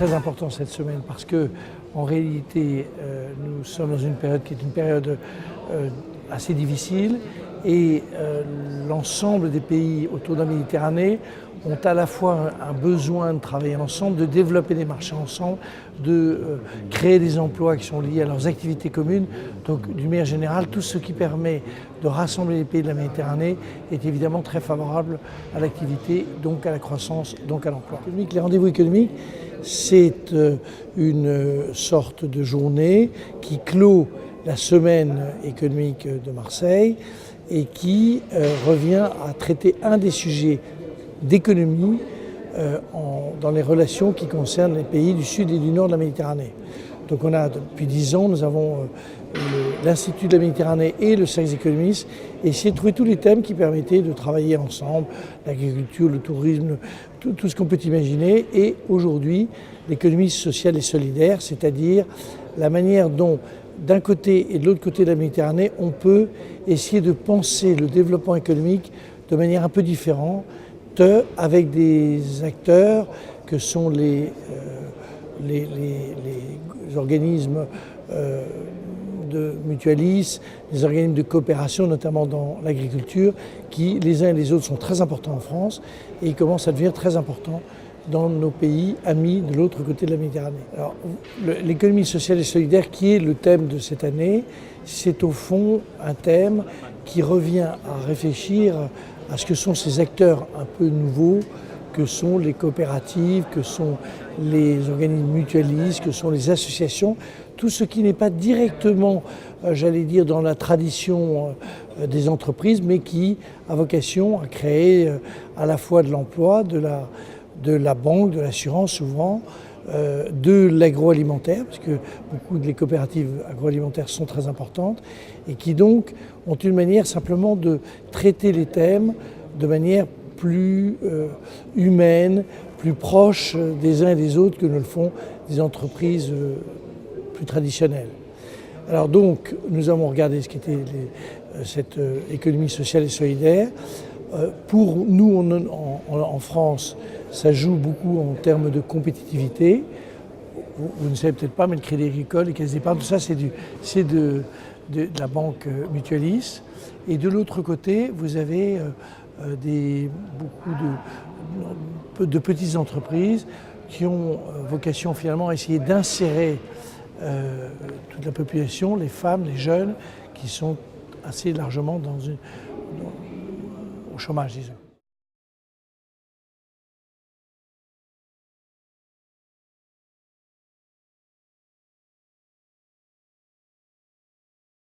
très important cette semaine parce que, en réalité, nous sommes dans une période qui est une période assez difficile et l'ensemble des pays autour de la Méditerranée ont à la fois un besoin de travailler ensemble, de développer des marchés ensemble, de créer des emplois qui sont liés à leurs activités communes. Donc, d'une manière générale, tout ce qui permet de rassembler les pays de la Méditerranée est évidemment très favorable à l'activité, donc à la croissance, donc à l'emploi. Les rendez-vous économiques, c'est une sorte de journée qui clôt la semaine économique de Marseille et qui revient à traiter un des sujets d'économie dans les relations qui concernent les pays du sud et du nord de la Méditerranée. Donc on a depuis 10 ans, nous avons l'Institut de la Méditerranée et le service économiste et essayer de trouver tous les thèmes qui permettaient de travailler ensemble, l'agriculture, le tourisme, tout ce qu'on peut imaginer. Et aujourd'hui, l'économie sociale et solidaire, c'est-à-dire la manière dont d'un côté et de l'autre côté de la Méditerranée, on peut essayer de penser le développement économique de manière un peu différente, avec des acteurs que sont les organismes de mutualistes, les organismes de coopération, notamment dans l'agriculture, qui les uns et les autres sont très importants en France et ils commencent à devenir très importants dans nos pays amis de l'autre côté de la Méditerranée. Alors, l'économie sociale et solidaire, qui est le thème de cette année, c'est au fond un thème qui revient à réfléchir à ce que sont ces acteurs un peu nouveaux, que sont les coopératives, que sont les organismes mutualistes, que sont les associations, tout ce qui n'est pas directement, j'allais dire, dans la tradition des entreprises, mais qui a vocation à créer à la fois de l'emploi, de la banque, de l'assurance souvent, de l'agroalimentaire, parce que beaucoup des coopératives agroalimentaires sont très importantes, et qui donc ont une manière simplement de traiter les thèmes de manière plus humaine, plus proche des uns et des autres que ne le font des entreprises plus traditionnelles. Alors donc, nous avons regardé ce qu'était cette économie sociale et solidaire. Pour nous, en France, ça joue beaucoup en termes de compétitivité. Vous ne savez peut-être pas, mais le Crédit Agricole, les caisses d'épargne, tout ça, c'est de la banque mutualiste. Et de l'autre côté, vous avez beaucoup de petites entreprises qui ont vocation finalement à essayer d'insérer toute la population, les femmes, les jeunes, qui sont assez largement au chômage, disons.